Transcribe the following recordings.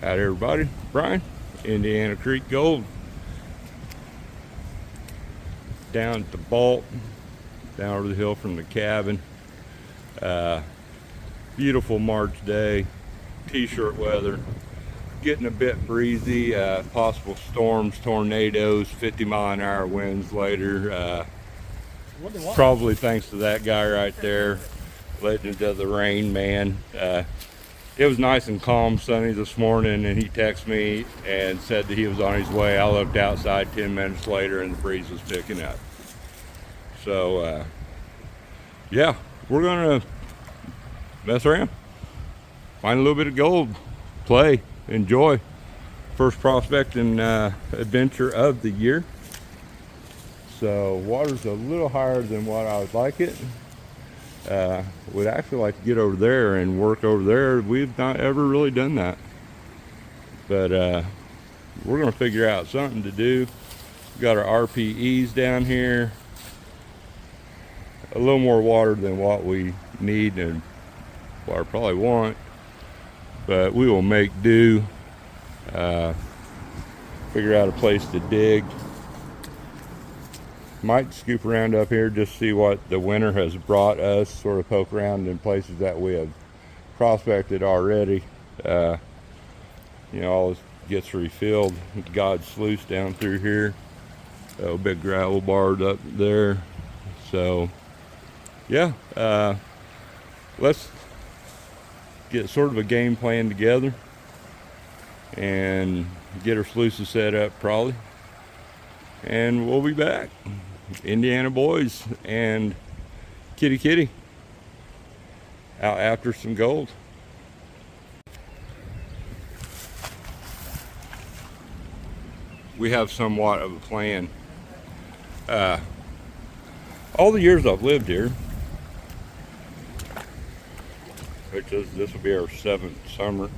Howdy everybody, Brian, Indiana Creek Gold. Down at the vault, down over the hill from the cabin. Beautiful March day, t-shirt weather, getting a bit breezy, possible storms, tornadoes, 50-mile-an-hour winds later. Probably thanks to that guy right there, Legend of the Rain Man. It was nice and calm, sunny this morning, and he texted me and said that he was on his way. I looked outside 10 minutes later and the breeze was picking up. So, yeah, we're gonna mess around, find a little bit of gold, play, enjoy. First prospecting adventure of the year. So water's a little higher than what I would like it. Would actually like to get over there and work over there. We've not ever really done that, but we're gonna figure out something to do. We've got our RPEs down here, a little more water than what we need and what I probably want, but we will make do. Figure out a place to dig. Might scoop around up here, just see what the winter has brought us, sort of poke around in places that we have prospected already. You know, all this gets refilled. God's sluice down through here. A big gravel bar up there. So, yeah, let's get sort of a game plan together and get our sluices set up probably. And we'll be back. Indiana boys and kitty out after some gold. We have somewhat of a plan. All the years I've lived here, which is, this will be our 7th summer,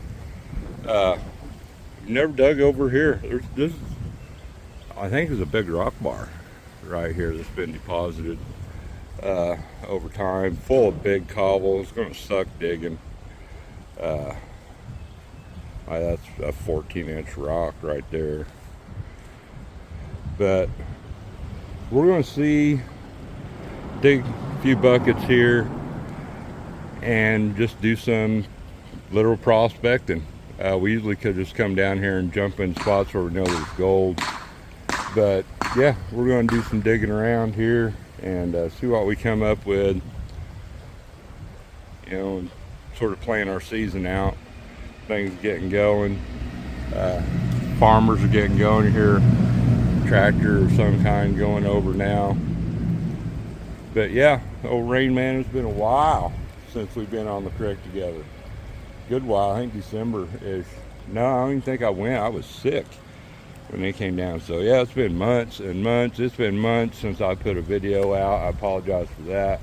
never dug over here. This, I think, is a big rock bar right here that's been deposited over time, full of big cobble. It's going to suck digging. That's a 14-inch rock right there. But we're going to dig a few buckets here and just do some literal prospecting. We usually could just come down here and jump in spots where we know there's gold. But yeah, we're going to do some digging around here and see what we come up with. You know, sort of playing our season out. Things getting going. Farmers are getting going here. Tractor of some kind going over now. But yeah, old Rain Man, it's been a while since we've been on the creek together. Good while, I think December-ish. No, I don't even think I went. I was sick when they came down. So yeah, it's been months and months. It's been months since I put a video out. I apologize for that.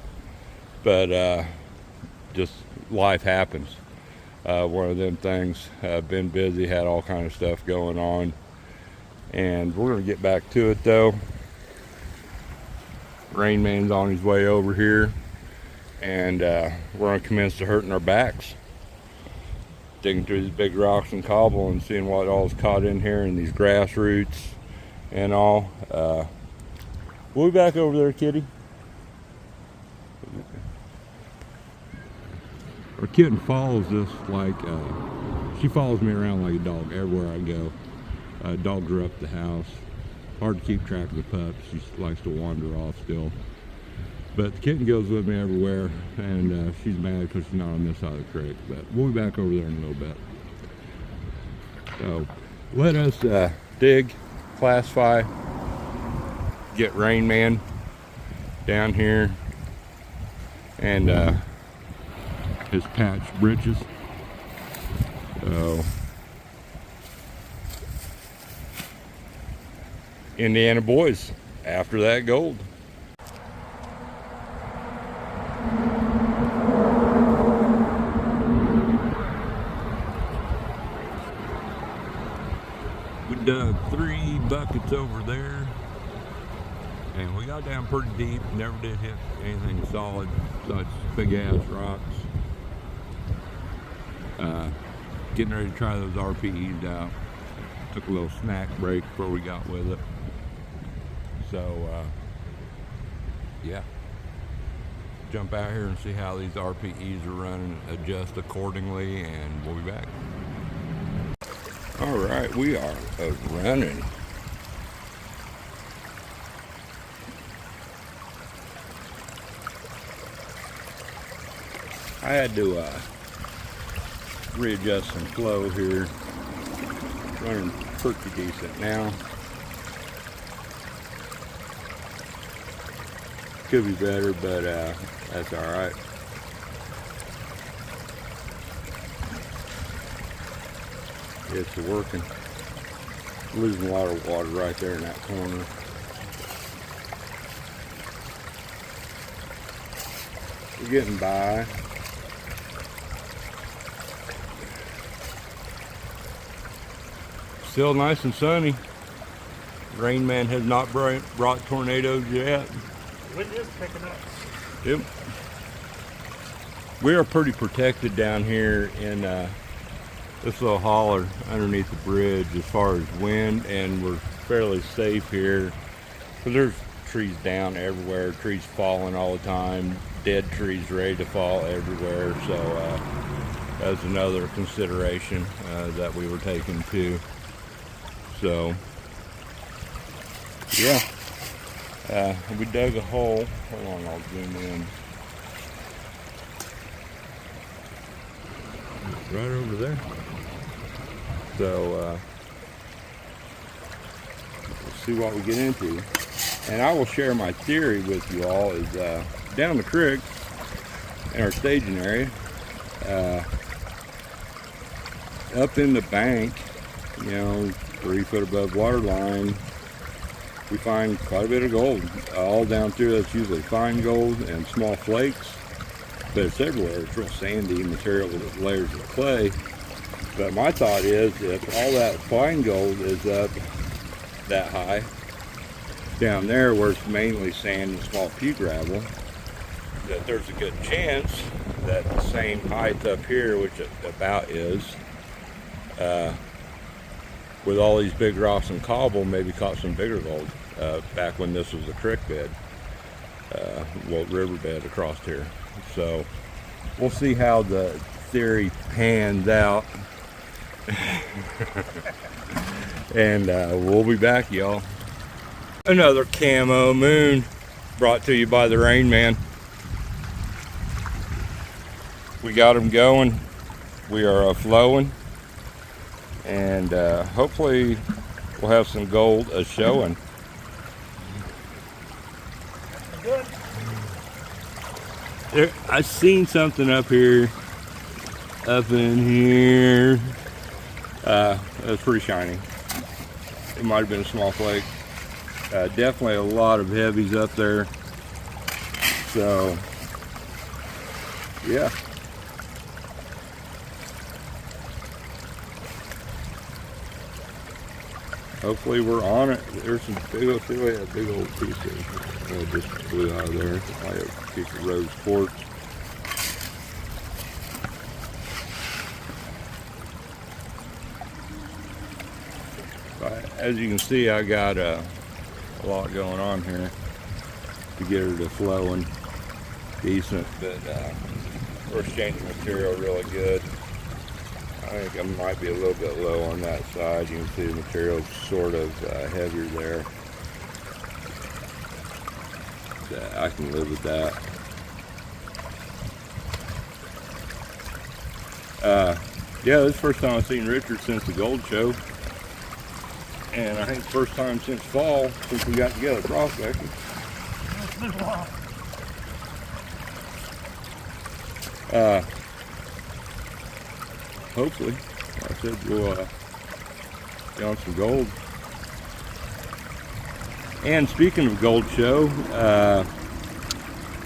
But just life happens. One of them things. Been busy, had all kind of stuff going on. And we're going to get back to it though. Rain Man's on his way over here. And we're going to commence to hurting our backs. Digging through these big rocks and cobble and seeing what all's caught in here and these grass roots and all. We'll be back over there, kitty. Our kitten follows us like, she follows me around like a dog everywhere I go. Dogs are up the house. Hard to keep track of the pups. She likes to wander off still. But the kitten goes with me everywhere, and she's mad because she's not on this side of the creek. But we'll be back over there in a little bit. So let us dig, classify, get Rain Man down here, and his patch britches. So Indiana boys after that gold. We dug 3 buckets over there, and we got down pretty deep. Never did hit anything solid, such big ass rocks. Getting ready to try those RPEs out. Took a little snack break before we got with it. So, yeah. Jump out here and see how these RPEs are running, adjust accordingly, and we'll be back. All right, we are running. I had to readjust some flow here. Running pretty decent now. Could be better, but that's all right. It's working. Losing a lot of water right there in that corner. We're getting by. Still nice and sunny. Rain Man has not brought tornadoes yet. Wind is picking up. Yep. We are pretty protected down here in this little holler underneath the bridge as far as wind, and we're fairly safe here. So there's trees down everywhere, trees falling all the time, dead trees ready to fall everywhere. So that's another consideration that we were taking too. So, yeah, we dug a hole. Hold on, I'll zoom in. Right over there. So, let's see what we get into. And I will share my theory with you all is down the creek in our staging area, up in the bank, you know, 3 foot above water line, we find quite a bit of gold. All down through, that's usually fine gold and small flakes, but it's everywhere. It's real sandy material with layers of clay. But my thought is, if all that fine gold is up that high, down there where it's mainly sand and small pea gravel, that there's a good chance that the same height up here, which it about is, with all these big rocks and cobble, maybe caught some bigger gold back when this was a creek bed, well, riverbed across here. So we'll see how the theory pans out. And we'll be back, y'all. Another camo moon brought to you by the Rain Man. We got them going. We are flowing. And hopefully we'll have some gold showing. Good. I seen something up here, up in here. It was pretty shiny. It might have been a small flake. Definitely a lot of heavies up there. So, yeah. Hopefully we're on it. There's some big old, see, a big old piece of just blew out of there. Like a piece of rose quartz. As you can see, I got a lot going on here to get her to flowing decent, but we're exchanging material really good. I think I might be a little bit low on that side. You can see the material's sort of heavier there. I can live with that. Yeah, this is the first time I've seen Richard since the gold show. And I think the first time since fall, since we got together prospecting. It's been a while. Hopefully, like I said, we'll get on some gold. And speaking of gold show,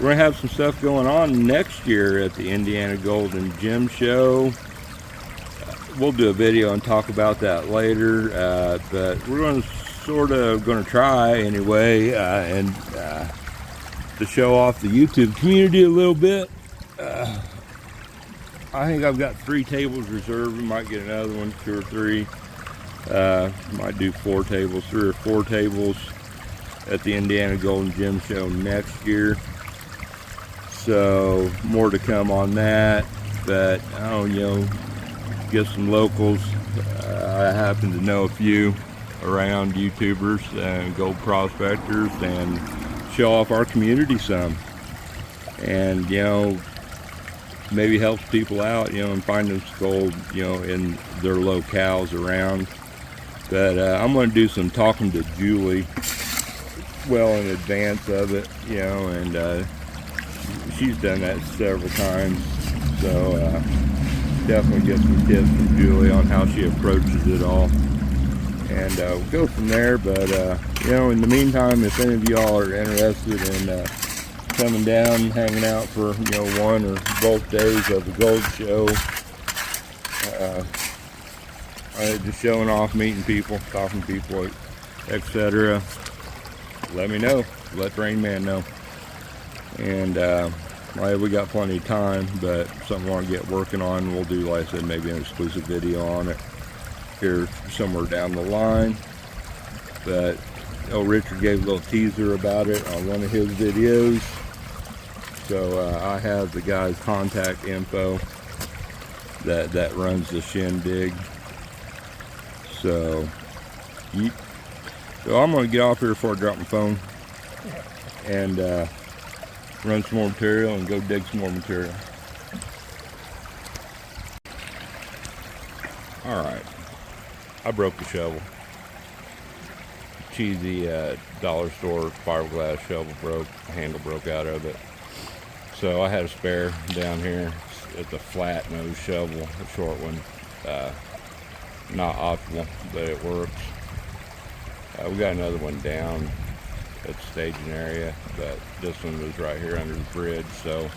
we're gonna have some stuff going on next year at the Indiana Gold and Gem Show. We'll do a video and talk about that later, but we're going to try anyway, and to show off the YouTube community a little bit. I think I've got 3 tables reserved. We might get another one, 2 or 3. Might do 4 tables, 3 or 4 tables at the Indiana Golden Gem Show next year. So more to come on that. But I don't get some locals. I happen to know a few around, YouTubers and gold prospectors, and show off our community some. And maybe helps people out, and find them gold, in their locales around. But I'm going to do some talking to Julie well in advance of it, and she's done that several times. So definitely get some tips from Julie on how she approaches it all. And we'll go from there. But in the meantime, if any of y'all are interested in coming down, hanging out for 1 or both days of the gold show, just showing off, meeting people, talking to people, etc., let me know. Let Rain Man know. And we got plenty of time, but something I want to get working on. We'll do, like I said, maybe an exclusive video on it here somewhere down the line. But Richard gave a little teaser about it on one of his videos. So I have the guy's contact info that runs the shindig. So I'm going to get off here before I drop my phone and run some more material and go dig some more material. Alright, I broke the shovel. Cheesy dollar store fiberglass shovel broke, the handle broke out of it. So I had a spare down here. It's a flat nose shovel, a short one. Not optimal, but it works. We got another one down at the staging area, but this one was right here under the bridge. So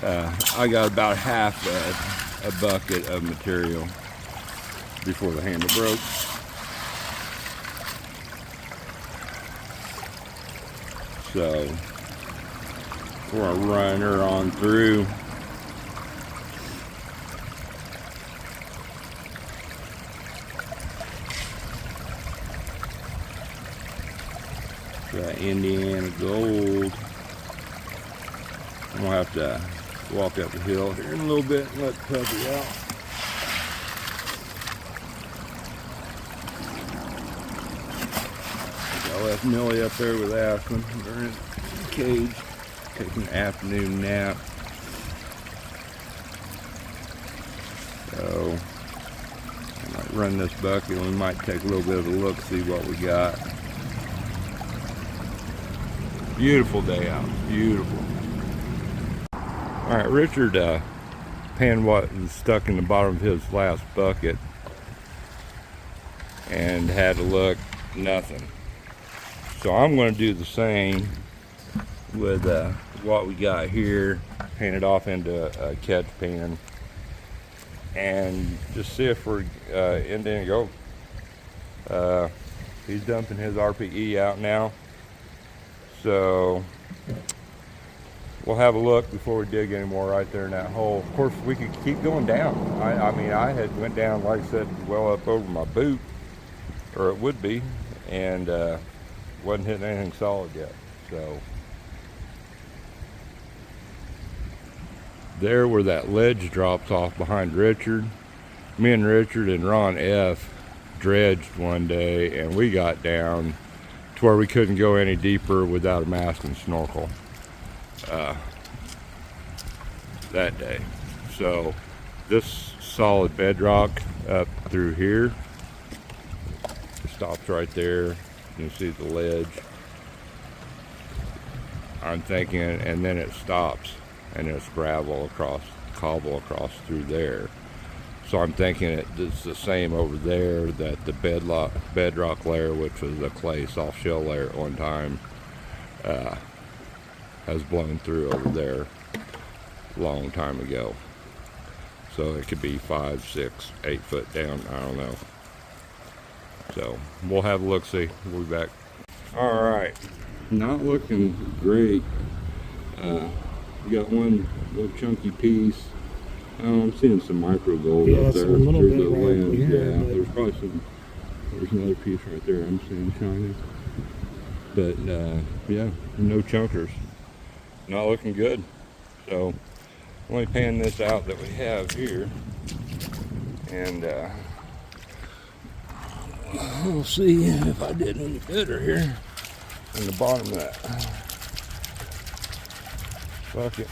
I got about half a bucket of material before the handle broke. So before I run her on through, that Indiana gold, I'm gonna have to walk up the hill here in a little bit and let the puppy out. I left Millie up there with Aspen. They're in the cage, taking an afternoon nap. So I might run this bucket and we might take a little bit of a look, see what we got. Beautiful day out, beautiful. All right, Richard panned what was stuck in the bottom of his last bucket and had a look, nothing. So I'm going to do the same with what we got here, pan it off into a catch pan, and just see if we're Indiana gold. He's dumping his RPE out now. So we'll have a look before we dig anymore right there in that hole. Of course, we could keep going down. I mean, I had went down, like I said, well up over my boot, or it would be, and wasn't hitting anything solid yet. So there where that ledge drops off behind Richard, me and Richard and Ron F. dredged one day, and we got down to where we couldn't go any deeper without a mask and snorkel that day. So this solid bedrock up through here stops right there. You can see the ledge. I'm thinking, and then it stops, and it's gravel across, cobble across through there. So I'm thinking it's the same over there, that the bedrock layer, which was a clay soft shell layer at one time, has blown through over there a long time ago. So it could be 5, 6, 8 foot down, I don't know. So we'll have a look, see. We'll be back. All right, not looking great. We got one little chunky piece Oh, I'm seeing some micro gold Yeah, up there. some little There's bit a right lens. here, Yeah, but- there's probably some. There's another piece right there I'm seeing shining. But yeah, no chunkers. Not looking good. So let me pan this out that we have here, and we'll see if I did any better here in the bottom of that bucket.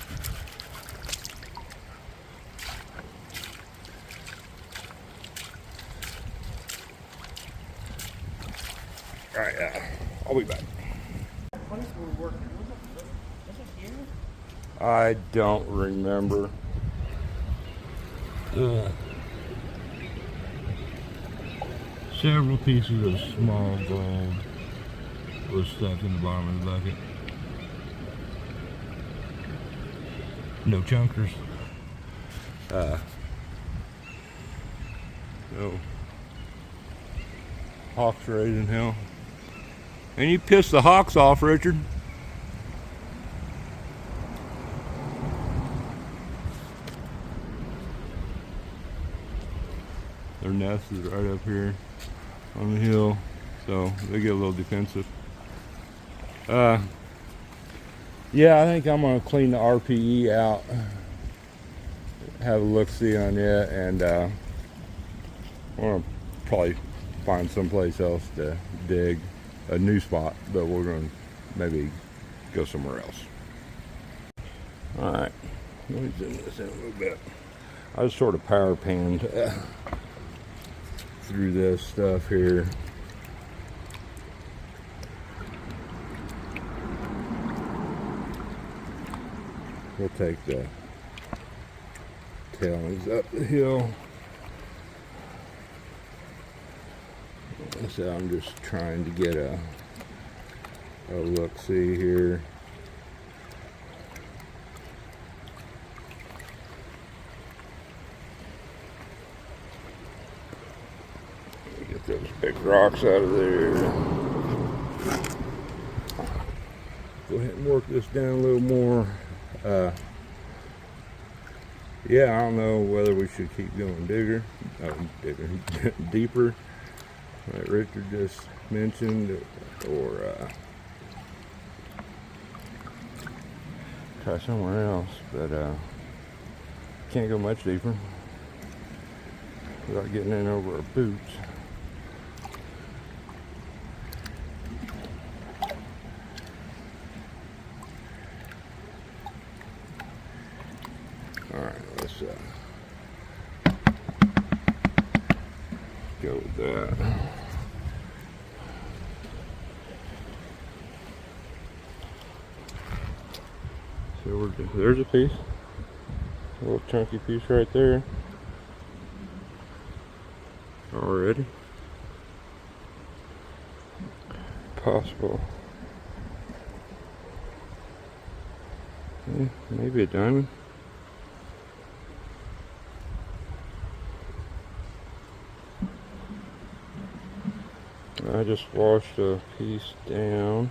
All right, I'll be back. Place we're working, was it here? I don't remember. Several pieces of small gold was stuck in the bottom of the bucket. No chunkers. No hawks raising hell. And you pissed the hawks off, Richard. Their nest is right up here on the hill, so they get a little defensive. Yeah, I think I'm gonna clean the RPE out, have a look-see on it, and I'm gonna probably find someplace else to dig a new spot, but we're gonna maybe go somewhere else. All right, let me zoom this in a little bit. I just sort of power panned through this stuff here. We'll take the tailings up the hill. So I'm just trying to get a look-see here. Get those big rocks out of there. Go ahead and work this down a little more. Yeah, I don't know whether we should keep going deeper, like Richard just mentioned, or try somewhere else, but can't go much deeper without getting in over our boots. All right, let's go with that. So there's a piece, a little chunky piece right there already. Possible. Yeah, maybe a diamond. I just washed a piece down.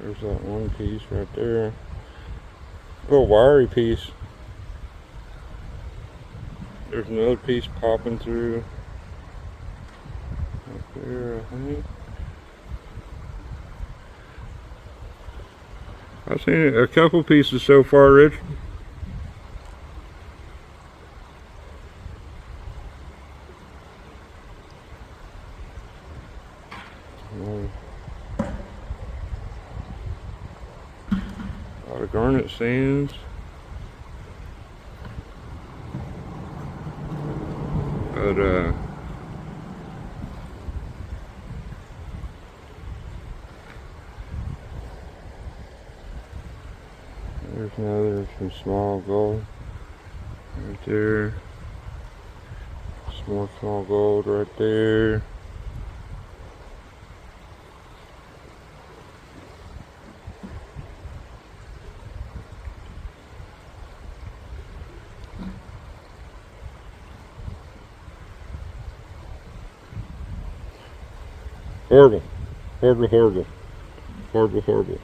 There's that one piece right there. A little wiry piece. There's another piece popping through. Up there, I think. I've seen a couple pieces so far, Rich. A lot of garnet sands. But there's some small gold right there. Some more small gold right there. Horrible, horrible, horrible, horrible, horrible.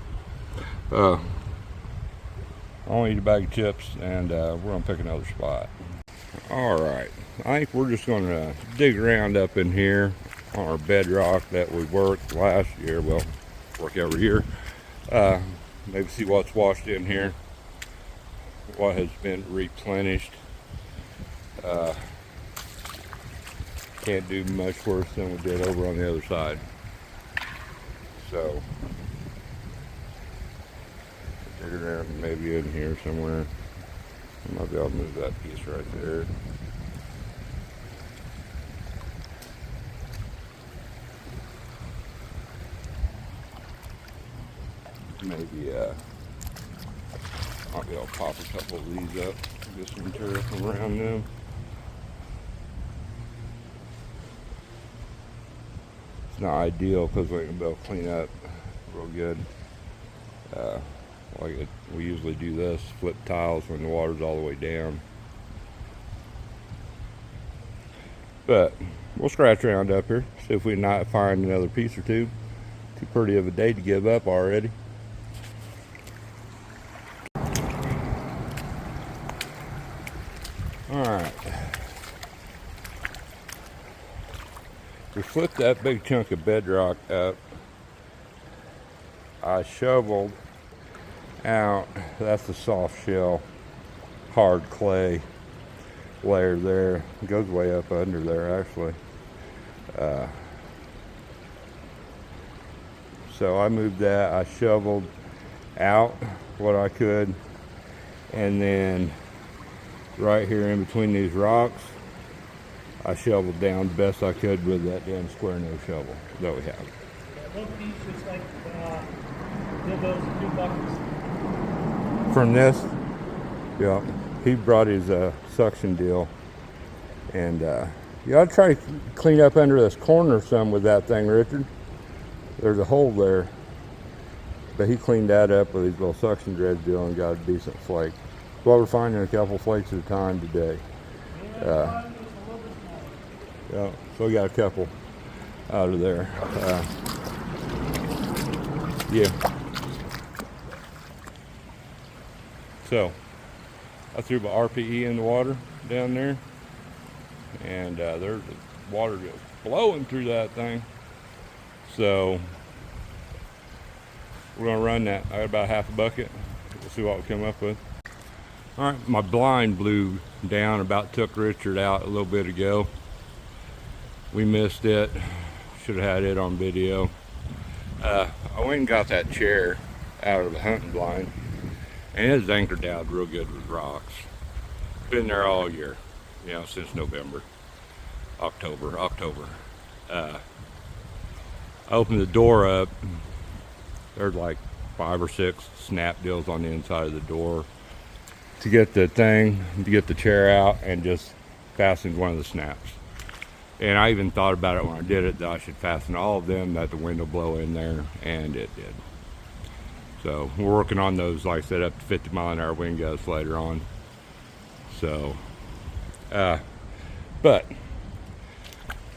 I'll eat a bag of chips, and we're gonna pick another spot. All right, I think we're just gonna dig around up in here on our bedrock that we worked last year. Well, work every year. Maybe see what's washed in here, what has been replenished. Can't do much worse than we did over on the other side. So, dig around maybe in here somewhere. I might be able to move that piece right there. Maybe I'll be able to pop a couple of these up, get some material from around them. It's not ideal because we can be able to clean up real good. We usually do this, flip tiles when the water's all the way down. But we'll scratch around up here, see if we can not find another piece or two. Too pretty of a day to give up already. Alright. We flipped that big chunk of bedrock up. I shoveled out, that's the soft shell, hard clay layer there. It goes way up under there actually. So I moved that, I shoveled out what I could, and then right here in between these rocks, I shoveled down the best I could with that damn square nose shovel that we have. Yeah, look, these just like dildos, 2 buckets. From this, yeah, he brought his suction deal, and you ought to try to clean up under this corner some with that thing, Richard. There's a hole there, but he cleaned that up with his little suction dredge deal and got a decent flake. Well, we're finding a couple flakes at a time today. Yeah, so we got a couple out of there. Yeah. So I threw my RPE in the water down there, and there's the water just blowing through that thing. So we're gonna run that. I got about half a bucket. We'll see what we come up with. All right, my blind blew down, about took Richard out a little bit ago. We missed it. Should have had it on video. I went and got that chair out of the hunting blind, and it's anchored down real good with rocks. Been there all year, you know, since November, October. I opened the door up. There's like 5 or 6 snap deals on the inside of the door to get the chair out, and just fastened one of the snaps. And I even thought about it when I did it, that I should fasten all of them, that the wind will blow in there, and it did. So we're working on those, like I said, up to 50 mile an hour wind gusts later on. So, but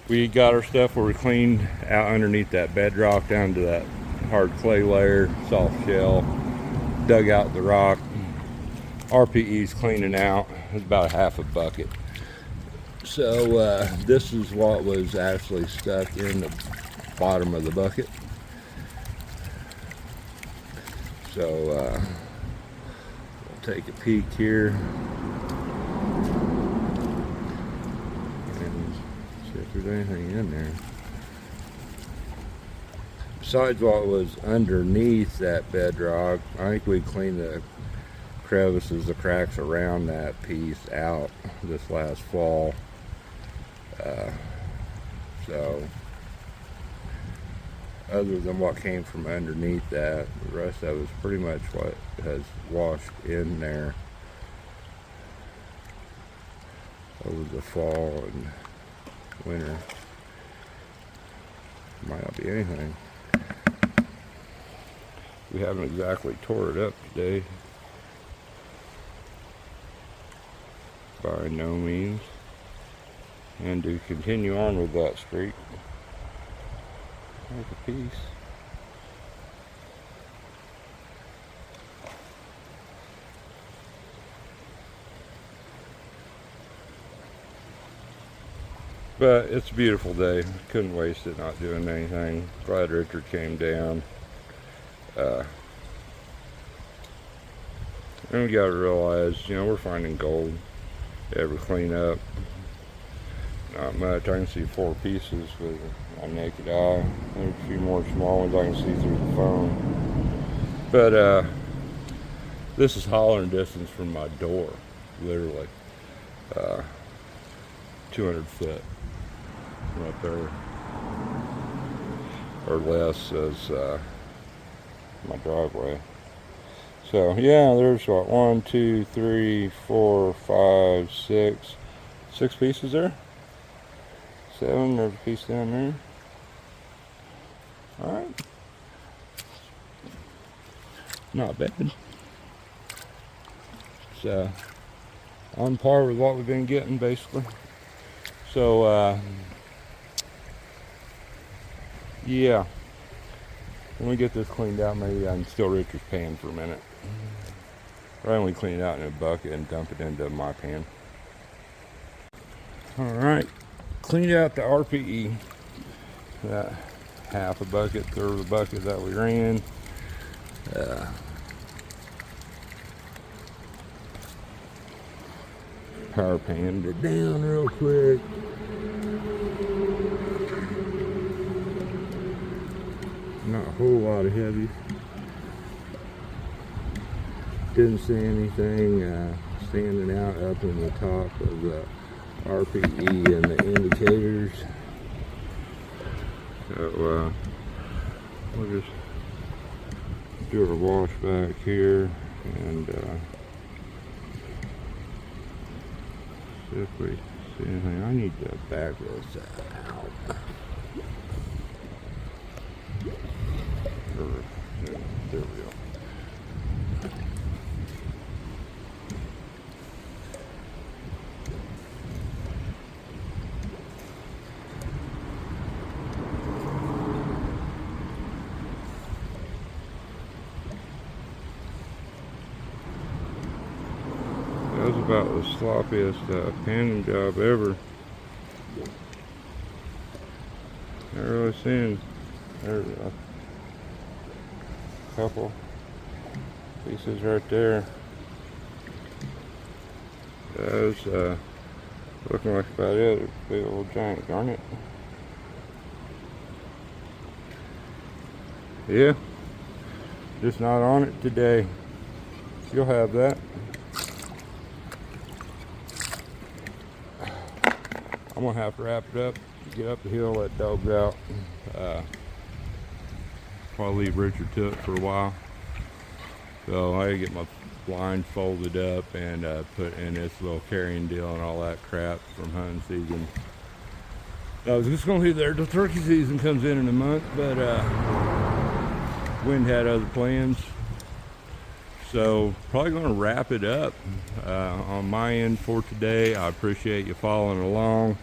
we got our stuff where we cleaned out underneath that bedrock down to that hard clay layer, soft shell, dug out the rock. RPE's cleaning out. It's about a half a bucket. So this is what was actually stuck in the bottom of the bucket. So we'll take a peek here and see if there's anything in there. Besides what was underneath that bedrock, I think we cleaned the crevices, the cracks around that piece out this last fall. So other than what came from underneath that, the rest of it is pretty much what has washed in there over the fall and winter. Might not be anything. We haven't exactly tore it up today, by no means. And to continue on with that streak, there's a piece. But it's a beautiful day. Couldn't waste it not doing anything. Glad Richard came down. And we gotta realize, you know, we're finding gold every cleanup. Not much. I can see 4 pieces with my naked eye. There's a few more small ones I can see through the phone. But this is hollering distance from my door, literally 200 foot from up there, or less, as my driveway. So yeah, there's what, 1, 2, 3, 4, 5, 6 pieces there. 7, there's a piece down there. All right, not bad. It's on par with what we've been getting, basically. So yeah, when we get this cleaned out, maybe I can steal Richard's pan for a minute. Or I only clean it out in a bucket and dump it into my pan. All right, cleaned out the RPE. That half a bucket, third of the bucket that we ran. Power panned it down real quick. Not a whole lot of heavies. Didn't see anything standing out up in the top of the RPE and the indicators. So we'll just do our wash back here and see if we see anything. I need to back this out. There we go. That was about the sloppiest panning job ever. Not really seeing. There's a couple pieces right there. That's looking like about it. It's a big old giant garnet. Yeah, just not on it today. You'll have that. I'm gonna have to wrap it up, get up the hill, let dogs out. Probably leave Richard to it for a while. So I gotta get my blind folded up and put in this little carrying deal and all that crap from hunting season. I was just gonna leave there till turkey season comes in a month, but wind had other plans. So probably gonna wrap it up on my end for today. I appreciate you following along.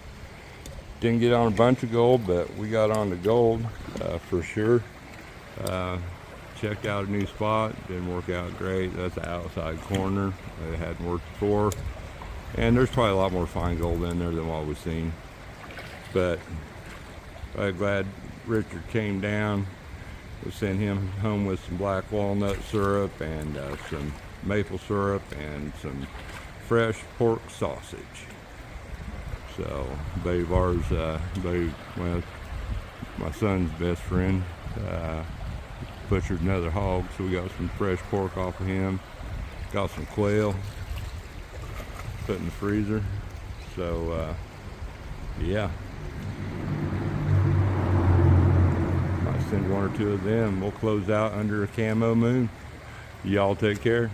Didn't get on a bunch of gold, but we got on the gold for sure. Checked out a new spot, didn't work out great. That's the outside corner. It hadn't worked before. And there's probably a lot more fine gold in there than what we've seen. But I'm glad Richard came down. We sent him home with some black walnut syrup and some maple syrup and some fresh pork sausage. So, buddy of ours, well, my son's best friend, butchered another hog, so we got some fresh pork off of him. Got some quail, put in the freezer. So, yeah. Might send 1 or 2 of them. We'll close out under a camo moon. Y'all take care.